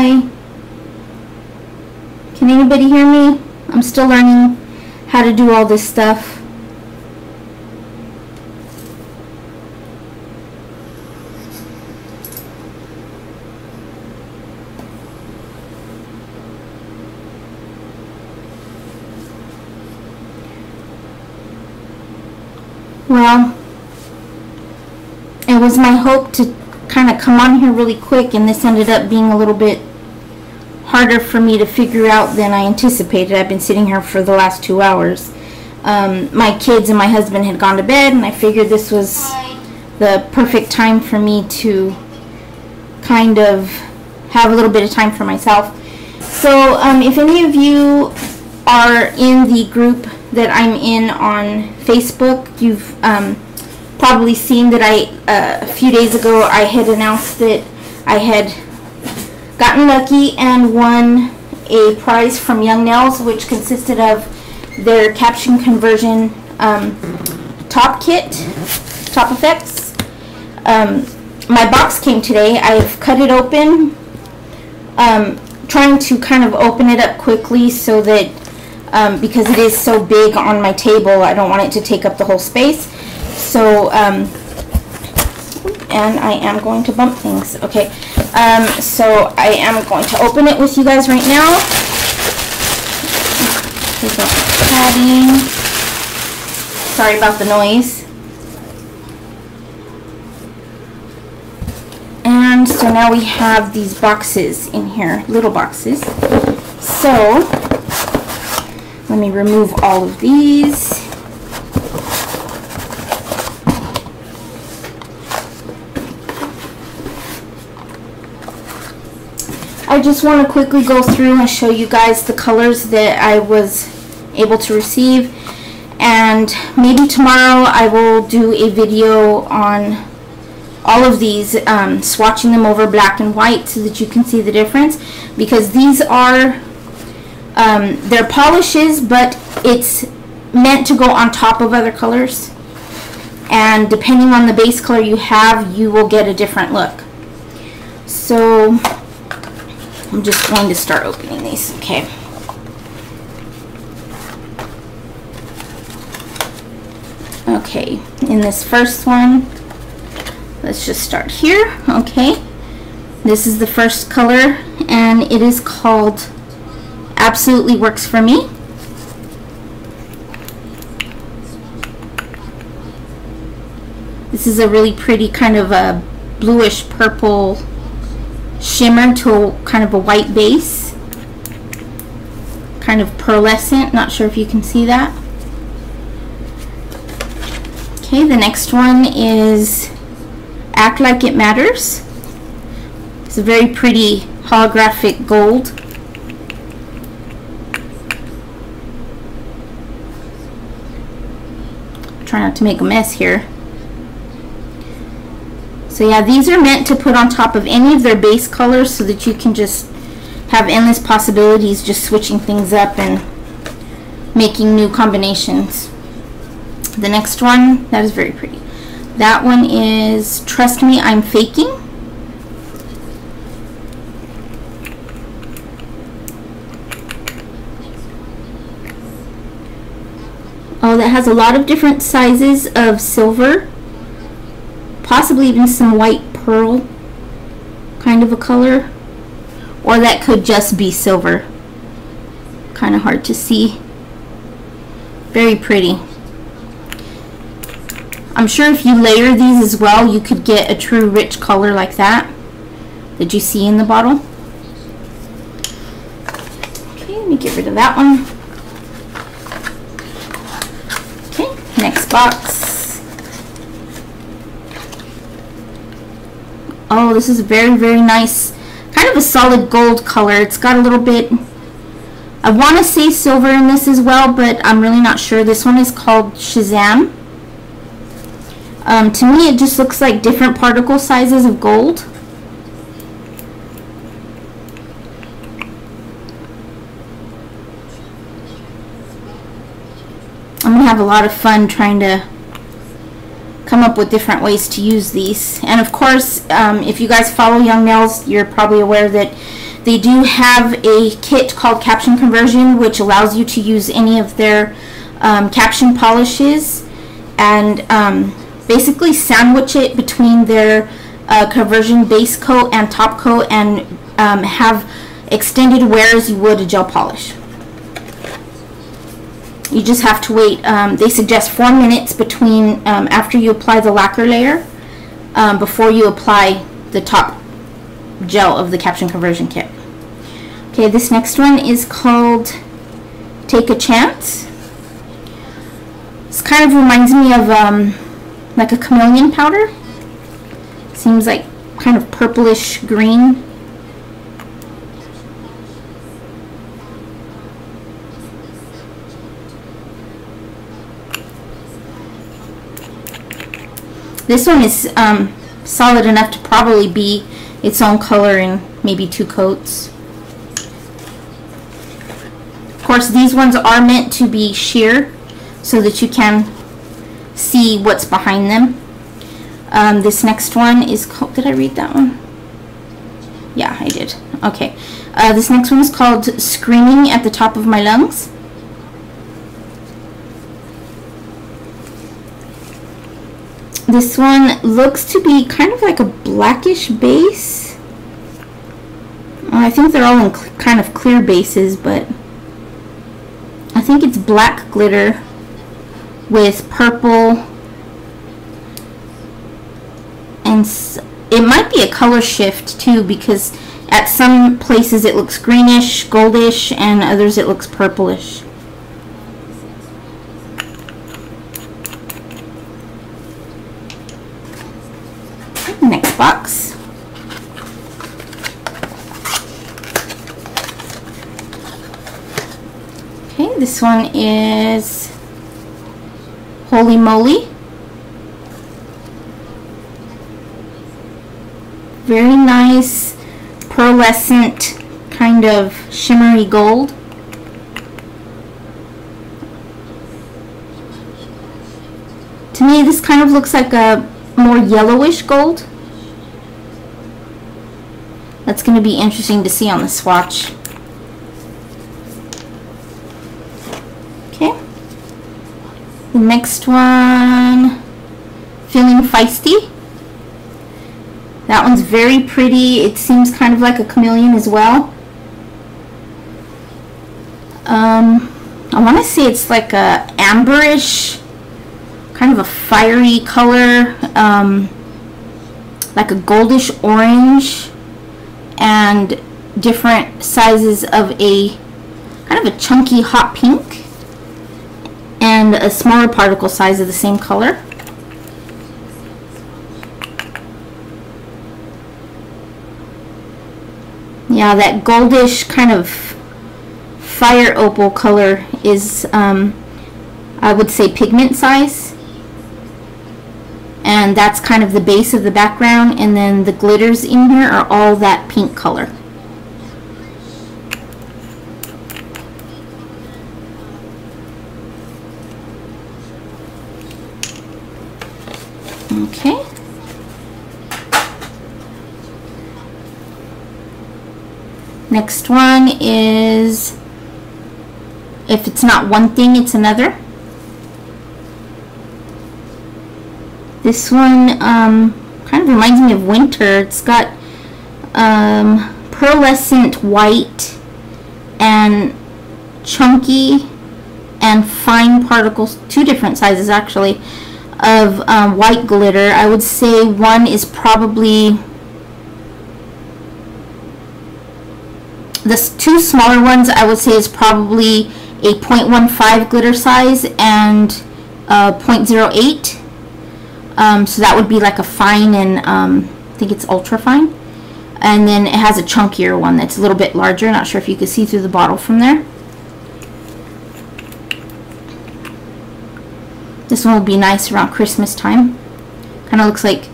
Hi. Can anybody hear me? I'm still learning how to do all this stuff. Well, it was my hope to kind of come on here really quick, and this ended up being a little bit harder for me to figure out than I anticipated. I've been sitting here for the last 2 hours. My kids and my husband had gone to bed, and I figured this was the perfect time for me to kind of have a little bit of time for myself. So if any of you are in the group that I'm in on Facebook, you've probably seen that a few days ago I had announced that I had gotten lucky and won a prize from Youngnails, which consisted of their caption conversion top kit, Top Effects. My box came today. I've cut it open, trying to kind of open it up quickly so that because it is so big on my table, I don't want it to take up the whole space. So, and I am going to bump things. Okay, so I am going to open it with you guys right now. Take out the padding. Sorry about the noise. And so now we have these boxes in here, little boxes. So let me remove all of these. I just want to quickly go through and show you guys the colors that I was able to receive, and maybe tomorrow I will do a video on all of these, swatching them over black and white so that you can see the difference, because these are they're polishes, but it's meant to go on top of other colors, and depending on the base color you have, you will get a different look. So I'm just going to start opening these. Okay. Okay, in this first one, let's just start here. Okay, this is the first color, and it is called Absolutely Works For Me. This is a really pretty kind of a bluish purple shimmer to kind of a white base, kind of pearlescent. Not sure if you can see that. Okay, the next one is Act Like It Matters. It's a very pretty holographic gold. Try not to make a mess here. So yeah, these are meant to put on top of any of their base colors so that you can just have endless possibilities, just switching things up and making new combinations. The next one, that is very pretty. That one is Trust Me, I'm Faking. Oh, that has a lot of different sizes of silver. Possibly even some white pearl kind of a color, or that could just be silver. Kind of hard to see. Very pretty. I'm sure if you layer these as well, you could get a true rich color like that you see in the bottle. Okay, let me get rid of that one. Okay, next box. Oh, this is very, very nice. Kind of a solid gold color. It's got a little bit, I want to say silver in this as well, but I'm really not sure. This one is called Shazam. To me, it just looks like different particle sizes of gold. I'm going to have a lot of fun trying to come up with different ways to use these. And of course, if you guys follow Youngnails, you're probably aware that They do have a kit called Caption Conversion, which allows you to use any of their caption polishes and basically sandwich it between their conversion base coat and top coat, and have extended wear as you would a gel polish. You just have to wait. They suggest 4 minutes between after you apply the lacquer layer before you apply the top gel of the Caption Conversion kit. Okay, this next one is called Take a Chance. This kind of reminds me of like a chameleon powder. Seems like kind of purplish green. This one is solid enough to probably be its own color in maybe 2 coats. Of course, these ones are meant to be sheer so that you can see what's behind them. This next one is called, did I read that one? Yeah, I did. Okay. This next one is called Screaming at the Top of My Lungs. This one looks to be kind of like a blackish base. I think they're all in kind of clear bases, but I think it's black glitter with purple, and it might be a color shift too, because at some places it looks greenish, goldish, and others it looks purplish. Next box. Okay, this one is Holy Moly. Very nice pearlescent kind of shimmery gold. To me, this kind of looks like a more yellowish gold. That's going to be interesting to see on the swatch. Okay. The next one, Feeling Feisty. That one's very pretty. It seems kind of like a chameleon as well. I want to say it's like a amberish, kind of a fiery color, like a goldish orange, and different sizes of a kind of a chunky hot pink and a smaller particle size of the same color. Yeah, that goldish kind of fire opal color is I would say pigment size. And that's kind of the base of the background, and then the glitters in here are all that pink color. Okay. Next one is If It's Not One Thing, It's Another. This one kind of reminds me of winter. It's got pearlescent white and chunky and fine particles, 2 different sizes actually, of white glitter. I would say one is probably, the 2 smaller ones I would say is probably a 0.15 glitter size and 0.08. So that would be like a fine, and I think it's ultra fine. And then it has a chunkier one that's a little bit larger. Not sure if you can see through the bottle from there. This one will be nice around Christmas time. Kind of looks like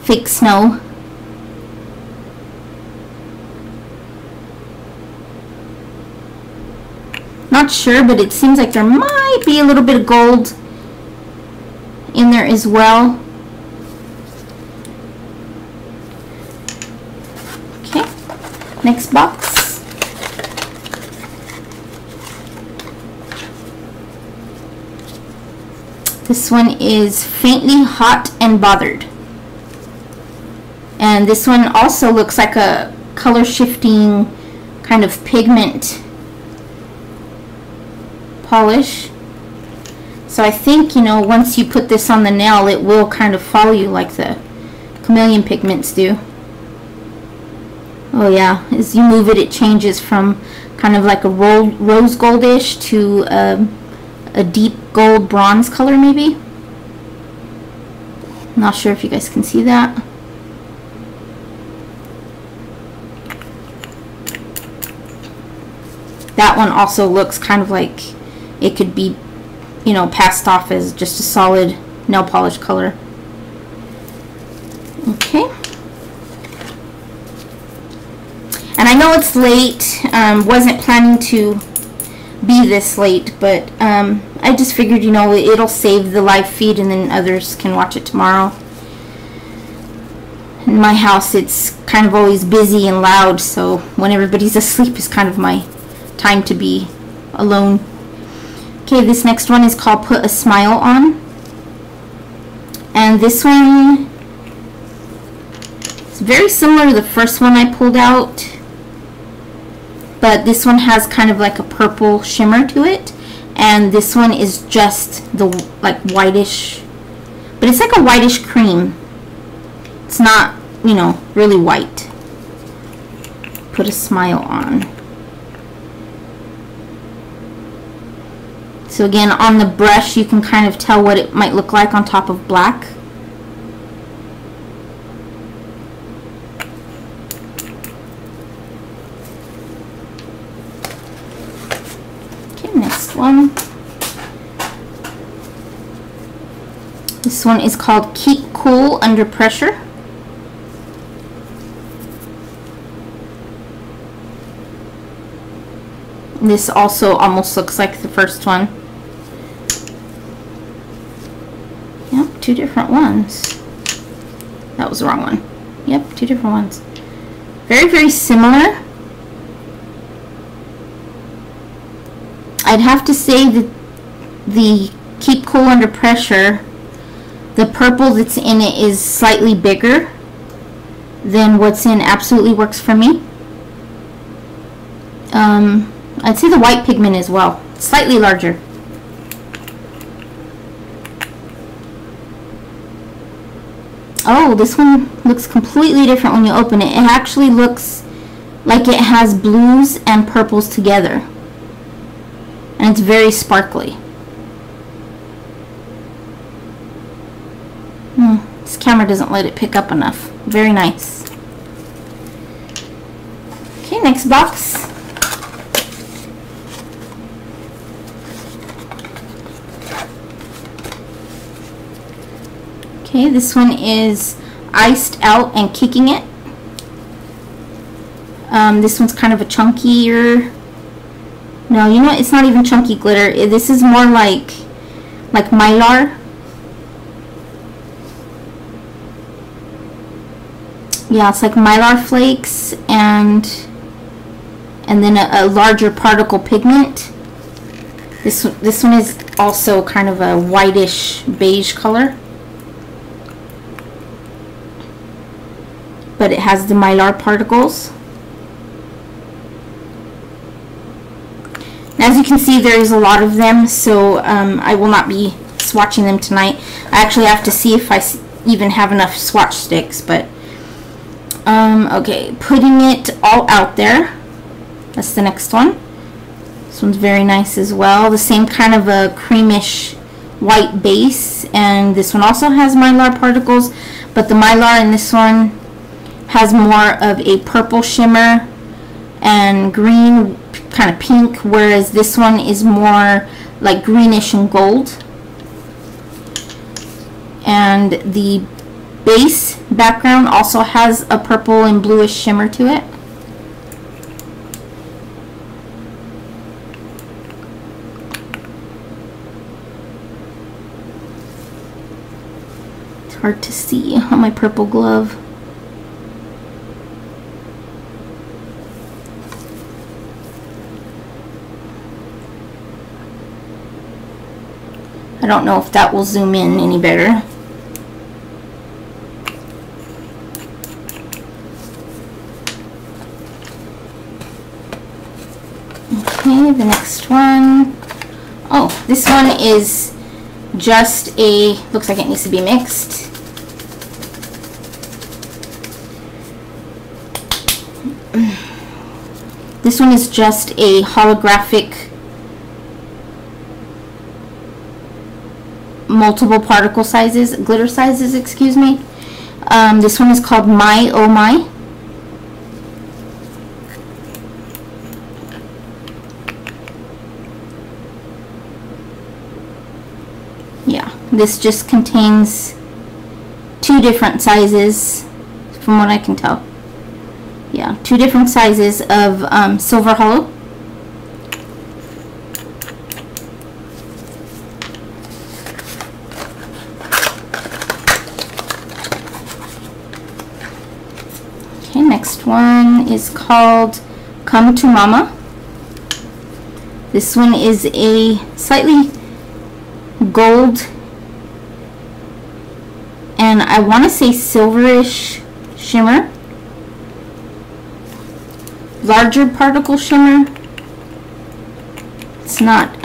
fake snow. Not sure, but it seems like there might be a little bit of gold in there as well. Okay. Next box. This one is Faintly Hot and Bothered. And this one also looks like a color shifting kind of pigment polish. So I think, you know, once you put this on the nail, it will kind of follow you like the chameleon pigments do. Oh yeah, as you move it, it changes from kind of like a rose goldish to a deep gold bronze color maybe. Not sure if you guys can see that. That one also looks kind of like it could be, you know, passed off as just a solid nail polish color. Okay. And I know it's late. Wasn't planning to be this late, but I just figured, you know, it'll save the live feed and then others can watch it tomorrow. In my house, it's kind of always busy and loud, so when everybody's asleep is kind of my time to be alone. Okay, this next one is called Put a Smile On. And this one is very similar to the first one I pulled out, but this one has kind of like a purple shimmer to it, and this one is just the like whitish, but it's like a whitish cream. It's not, you know, really white. Put a Smile On. So again, on the brush you can kind of tell what it might look like on top of black. Okay, next one. This one is called Keep Cool Under Pressure. This also almost looks like the first one. Yep, two different ones. That was the wrong one. Yep, two different ones. Very, very similar. I'd have to say that the Keep Cool Under Pressure, the purple that's in it is slightly bigger than what's in Absolutely Works For Me. I'd say the white pigment as well, slightly larger. Oh, this one looks completely different when you open it. It actually looks like it has blues and purples together. And it's very sparkly. This camera doesn't let it pick up enough. Very nice. Okay, next box. Okay, this one is Iced Out and Kicking It. This one's kind of a chunkier. No, you know what? It's not even chunky glitter. This is more like Mylar. Yeah, it's like Mylar flakes and then a larger particle pigment. This one is also kind of a whitish beige color, but it has the Mylar particles. As you can see, there's a lot of them, so I will not be swatching them tonight. I actually have to see if I even have enough swatch sticks, but okay, Putting It All Out There. That's the next one. This one's very nice as well. The same kind of a creamish white base, and this one also has Mylar particles, but the Mylar in this one has more of a purple shimmer and green, kind of pink, whereas this one is more like greenish and gold. And the base background also has a purple and bluish shimmer to it. It's hard to see on my purple glove. I don't know if that will zoom in any better. Okay, the next one. Oh, this one is just a, looks like it needs to be mixed. This one is just a holographic multiple particle sizes, glitter sizes, excuse me. This one is called My Oh My. Yeah, this just contains 2 different sizes from what I can tell. Yeah, 2 different sizes of silver hollow. Okay, next one is called Come to Mama. This one is a slightly gold and I want to say silverish shimmer. Larger particle shimmer. It's not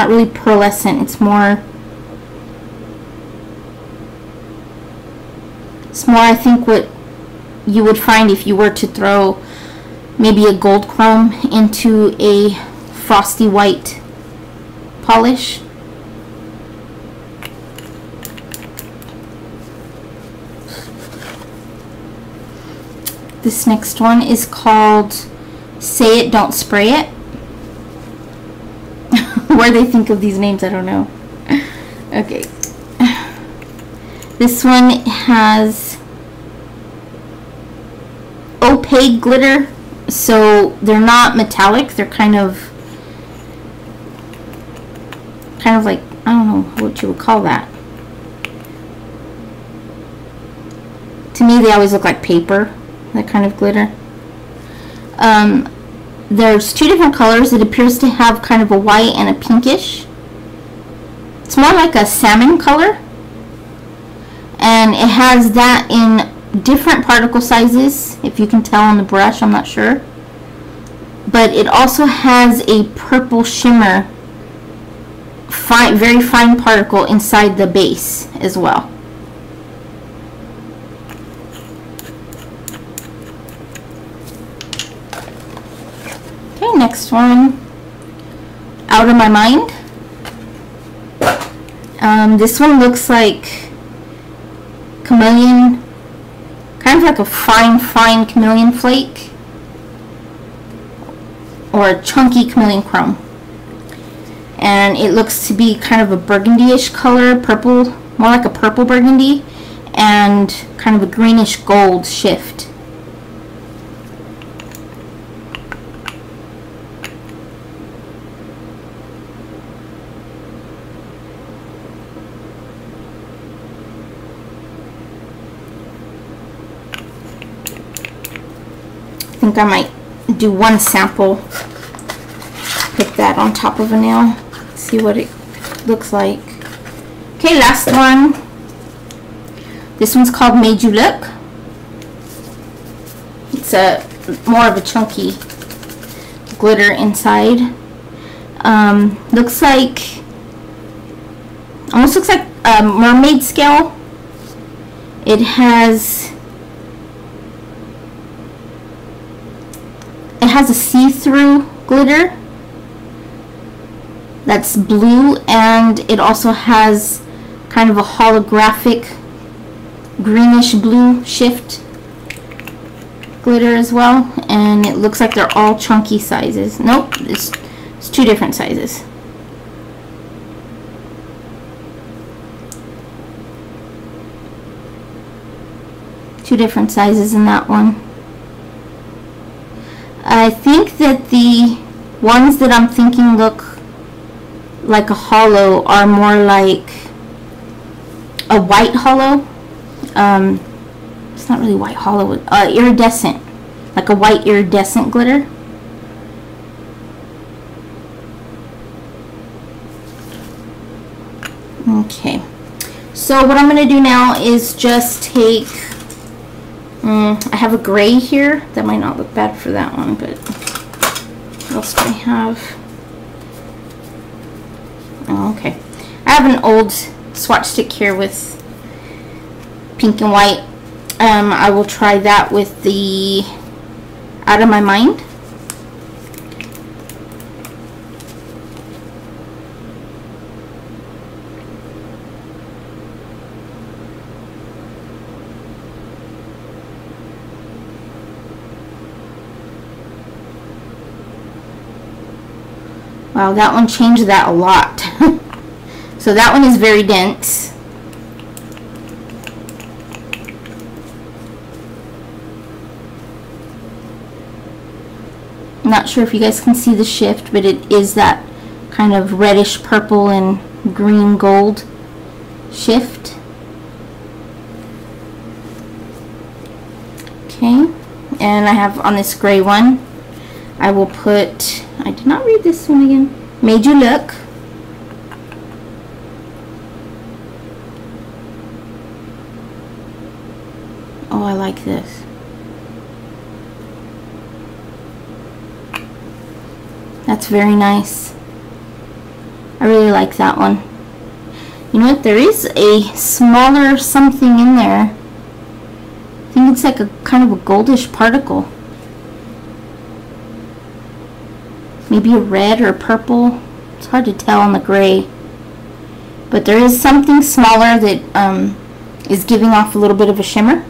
really pearlescent. It's more I think what you would find if you were to throw maybe a gold chrome into a frosty white polish. This next one is called Say It, Don't Spray It. Where they think of these names, I don't know. Okay. This one has opaque glitter, so they're not metallic. They're kind of like, I don't know what you would call that. To me, they always look like paper. That kind of glitter. There's 2 different colors. It appears to have kind of a white and a pinkish. It's more like a salmon color. And it has that in different particle sizes, if you can tell on the brush, I'm not sure. But it also has a purple shimmer, very fine particle inside the base as well. Next one, Out of My Mind. This one looks like chameleon, kind of like a fine chameleon flake or a chunky chameleon chrome, and it looks to be kind of a burgundy-ish color, purple, more like a purple burgundy, and kind of a greenish gold shift. I think I might do one sample, put that on top of a nail, see what it looks like. Okay, last one. This one's called Made You Look. It's a more of a chunky glitter inside. Looks like, almost looks like a mermaid scale. It has a see-through glitter that's blue, and it also has kind of a holographic greenish blue shift glitter as well, and it looks like they're all chunky sizes. Nope, it's 2 different sizes. Two different sizes in that one. I think that the ones that I'm thinking look like a hollow are more like a white hollow. It's not really white hollow, iridescent, like a white iridescent glitter. Okay, so what I'm going to do now is just take, I have a gray here. That might not look bad for that one, but what else do I have? Oh, okay. I have an old swatch stick here with pink and white. I will try that with the Out of My Mind. Wow, that one changed that a lot. So that one is very dense. I'm not sure if you guys can see the shift, but it is that kind of reddish purple and green gold shift. Okay, and I have on this gray one, I will put, I did not read this one again, Made You Look. Oh, I like this. That's very nice. I really like that one. You know what? There is a smaller something in there. I think it's like a kind of a goldish particle. Maybe a red or purple. It's hard to tell on the gray. But there is something smaller that is giving off a little bit of a shimmer.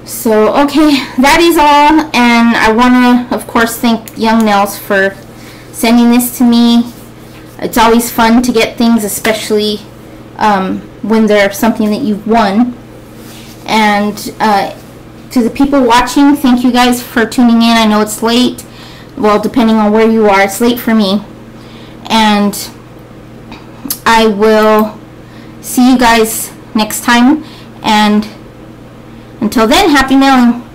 So, okay, that is all, and I want to, of course, thank Youngnails for sending this to me. It's always fun to get things, especially when they're something that you've won. And to the people watching, thank you guys for tuning in. I know it's late. Well, depending on where you are, it's late for me. And I will see you guys next time, and until then, happy mailing.